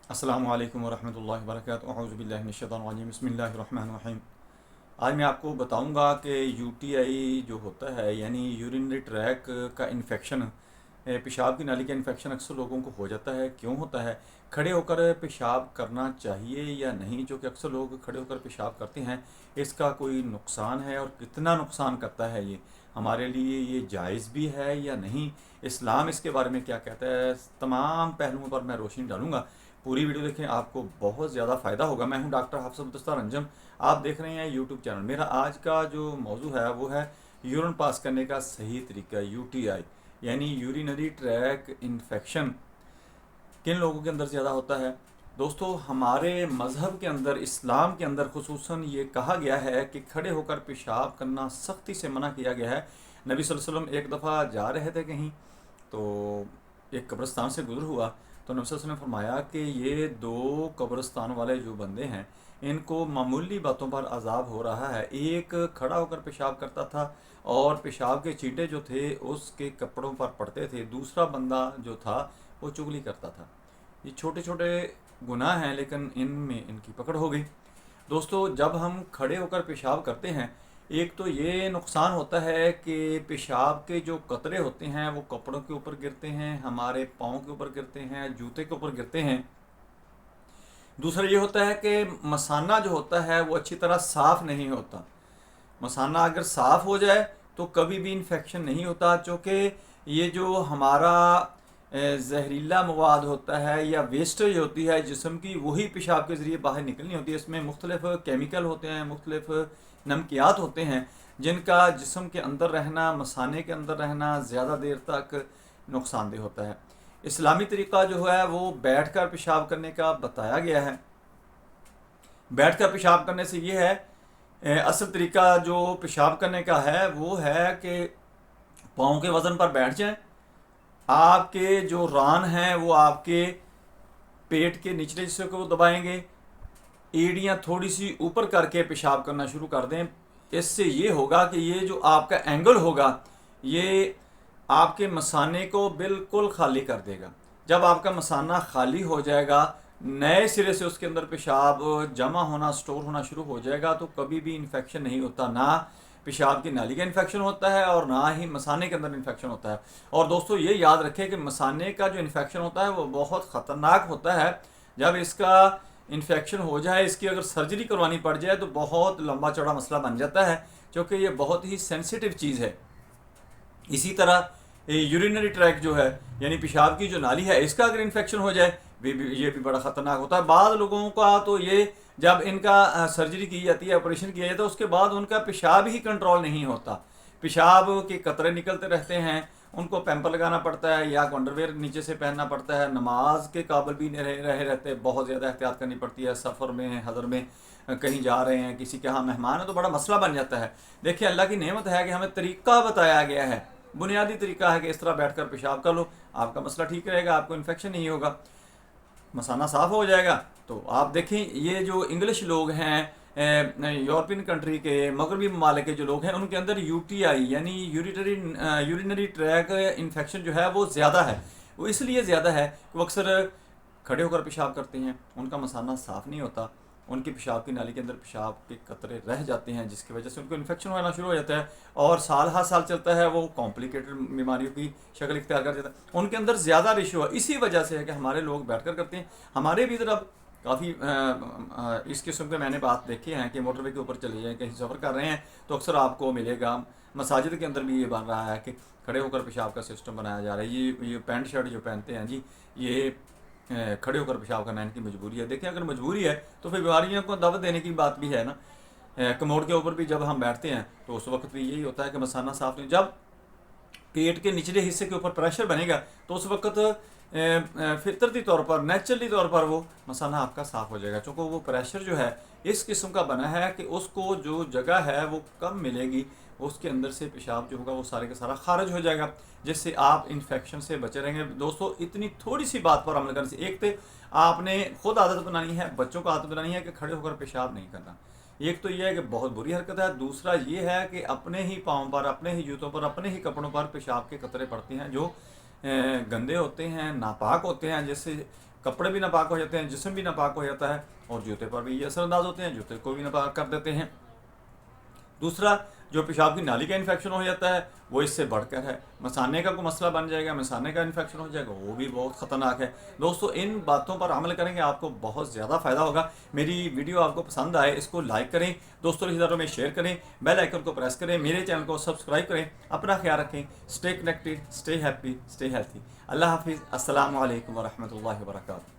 अस्सलामु अलैकुम वरहमतुल्लाहि वबरकातुहू अऊज़ु बिल्लाहि मिनश शैतानिर रजीम बिस्मिल्लाहिर रहमानिर रहीम। आज मैं आपको बताऊंगा कि यूटीआई जो होता है यानी यूरिनरी ट्रैक का इन्फेक्शन, पेशाब की नाली का इन्फेक्शन अक्सर लोगों को हो जाता है। क्यों होता है? खड़े होकर पेशाब करना चाहिए या नहीं, जो कि अक्सर लोग खड़े होकर पेशाब करते हैं, इसका कोई नुकसान है और कितना नुकसान करता है ये हमारे लिए, ये जायज़ भी है या नहीं, इस्लाम इसके बारे में क्या कहता है, तमाम पहलुओं पर मैं रोशनी डालूंगा। पूरी वीडियो देखें, आपको बहुत ज़्यादा फ़ायदा होगा। मैं हूं डॉक्टर हाफिज़ दस्तार अंजम, आप देख रहे हैं यूट्यूब चैनल। मेरा आज का जो मौजू है वो है यूरिन पास करने का सही तरीका, यूटीआई यानी यूरिनरी ट्रैक इन्फेक्शन किन लोगों के अंदर ज़्यादा होता है। दोस्तों, हमारे मज़हब के अंदर, इस्लाम के अंदर खुसूसन ये कहा गया है कि खड़े होकर पेशाब करना सख्ती से मना किया गया है। नबी सल्लल्लाहु अलैहि वसल्लम एक दफ़ा जा रहे थे कहीं, तो एक कब्रिस्तान से गुजर हुआ, तो नबी सल्लल्लाहु अलैहि वसल्लम ने फरमाया कि ये दो कब्रिस्तान वाले जो बंदे हैं, इनको मामूली बातों पर अजाब हो रहा है। एक खड़ा होकर पेशाब करता था और पेशाब के छींटे जो थे उसके कपड़ों पर पड़ते थे, दूसरा बंदा जो था वो चुगली करता था। ये छोटे छोटे गुनाह हैं, लेकिन इनमें इनकी पकड़ हो गई। दोस्तों, जब हम खड़े होकर पेशाब करते हैं, एक तो ये नुकसान होता है कि पेशाब के जो कतरे होते हैं वो कपड़ों के ऊपर गिरते हैं, हमारे पाँव के ऊपर गिरते हैं, जूते के ऊपर गिरते हैं। दूसरा ये होता है कि मसाना जो होता है वो अच्छी तरह साफ़ नहीं होता। मसाना अगर साफ़ हो जाए तो कभी भी इन्फेक्शन नहीं होता, क्योंकि ये जो हमारा जहरीला मवाद होता है या वेस्टेज होती है जिस्म की, वही पेशाब के ज़रिए बाहर निकलनी होती है। इसमें मुख्तलिफ केमिकल होते हैं, मुख्तलिफ नमकियात होते हैं, जिनका जिस्म के अंदर रहना, मसाने के अंदर रहना ज़्यादा देर तक नुकसानदेह होता है। इस्लामी तरीक़ा जो है वो बैठ कर पेशाब करने का बताया गया है। बैठ कर पेशाब करने से ये है, असल तरीका जो पेशाब करने का है वो है कि पाँव के वज़न पर बैठ जाएं, आपके जो रान हैं वो आपके पेट के निचले हिस्से को दबाएंगे, एड़ियाँ थोड़ी सी ऊपर करके पेशाब करना शुरू कर दें। इससे ये होगा कि ये जो आपका एंगल होगा ये आपके मसाने को बिल्कुल खाली कर देगा। जब आपका मसाना खाली हो जाएगा, नए सिरे से उसके अंदर पेशाब जमा होना, स्टोर होना शुरू हो जाएगा, तो कभी भी इन्फेक्शन नहीं होता। ना पेशाब की नाली का इन्फेक्शन होता है और ना ही मसाने के अंदर इन्फेक्शन होता है। और दोस्तों, ये याद रखें कि मसाने का जो इन्फेक्शन होता है वो बहुत ख़तरनाक होता है। जब इसका इन्फेक्शन हो जाए, इसकी अगर सर्जरी करवानी पड़ जाए तो बहुत लंबा चौड़ा मसला बन जाता है, क्योंकि ये बहुत ही सेंसिटिव चीज़ है। इसी तरह यूरिनरी ट्रैक जो है यानी पेशाब की जो नाली है, इसका अगर इन्फेक्शन हो जाए ये भी बड़ा ख़तरनाक होता है। बाद लोगों का तो ये, जब इनका सर्जरी की जाती है, ऑपरेशन किया जाता है, उसके बाद उनका पेशाब ही कंट्रोल नहीं होता, पेशाब के कतरे निकलते रहते हैं, उनको पैम्पर लगाना पड़ता है या अंडरवेयर नीचे से पहनना पड़ता है, नमाज के काबिल भी नहीं रहे रहते, बहुत ज़्यादा एहतियात करनी पड़ती है। सफ़र में, हज़र में कहीं जा रहे हैं, किसी के यहाँ मेहमान है, तो बड़ा मसला बन जाता है। देखिए, अल्लाह की नेमत है कि हमें तरीक़ा बताया गया है, बुनियादी तरीका है कि इस तरह बैठकर पेशाब कर लो, आपका मसला ठीक रहेगा, आपको इन्फेक्शन नहीं होगा, मसाना साफ़ हो जाएगा। तो आप देखें, ये जो इंग्लिश लोग हैं, यूरोपियन कंट्री के, मगरबी ममालिक के जो लोग हैं, उनके अंदर यूटीआई यानी यूरिनरी ट्रैक इन्फेक्शन जो है वो ज़्यादा है। वो इसलिए ज़्यादा है कि वो अक्सर खड़े होकर पेशाब करते हैं, उनका मसाना साफ़ नहीं होता, उनकी पेशाब की नाली के अंदर पेशाब के कतरे रह जाते हैं, जिसकी वजह से उनको इन्फेक्शन होना शुरू हो जाता है और साल हर साल चलता है, वो कॉम्प्लिकेटेड बीमारियों की शक्ल इख्तियार कर जाता है। उनके अंदर ज़्यादा रेशो है। इसी वजह से है कि हमारे लोग बैठकर करते हैं। हमारे भी इधर अब काफ़ी इस किस्म के मैंने बात देखी हैं कि मोटरवे के ऊपर चले जाएँ, कहीं सफ़र कर रहे हैं तो अक्सर आपको मिलेगा। मसाजिद के अंदर भी ये बन रहा है कि खड़े होकर पेशाब का सिस्टम बनाया जा रहा है। ये पैंट शर्ट जो पहनते हैं जी, ये खड़े होकर पेशाब करना इनकी मजबूरी है। देखिए, अगर मजबूरी है तो फिर बीमारियों को दावत देने की बात भी है ना। कमोड के ऊपर भी जब हम बैठते हैं तो उस वक्त भी यही होता है कि मसाना साफ नहीं। जब पेट के निचले हिस्से के ऊपर प्रेशर बनेगा तो उस वक्त फितरती तौर पर, नेचुरली तौर पर वो मसाना आपका साफ़ हो जाएगा, क्योंकि वो प्रेशर जो है इस किस्म का बना है कि उसको जो जगह है वो कम मिलेगी, उसके अंदर से पेशाब जो होगा वो सारे का सारा खारिज हो जाएगा, जिससे आप इन्फेक्शन से बचे रहेंगे। दोस्तों, इतनी थोड़ी सी बात पर अमल करने से, एक तो आपने खुद आदत बनानी है, बच्चों को आदत बनानी है कि खड़े होकर पेशाब नहीं करना। एक तो यह है कि बहुत बुरी हरकत है। दूसरा ये है कि अपने ही पाँव पर, अपने ही जूतों पर, अपने ही कपड़ों पर पेशाब के कतरे पड़ते हैं जो गंदे होते हैं, नापाक होते हैं, जिससे कपड़े भी नापाक हो जाते हैं, जिस्म भी नापाक हो जाता है और जूते पर भी ये असरअंदाज होते हैं, जूते को भी नापाक कर देते हैं। दूसरा, जो पेशाब की नाली का इन्फेक्शन हो जाता है वो इससे बढ़कर है। मसाने का कोई मसला बन जाएगा, मसाने का इन्फेक्शन हो जाएगा, वो भी बहुत ख़तरनाक है। दोस्तों, इन बातों पर अमल करेंगे आपको बहुत ज़्यादा फ़ायदा होगा। मेरी वीडियो आपको पसंद आए इसको लाइक करें, दोस्तों रिश्तेदारों में शेयर करें, बेल आइकन को प्रेस करें, मेरे चैनल को सब्सक्राइब करें। अपना ख्याल रखें। Stay connected, stay happy, stay healthy. अल्लाह हाफिज़। अस्सलामु अलैकुम वरहमतुल्लाहि वबरकातुहू।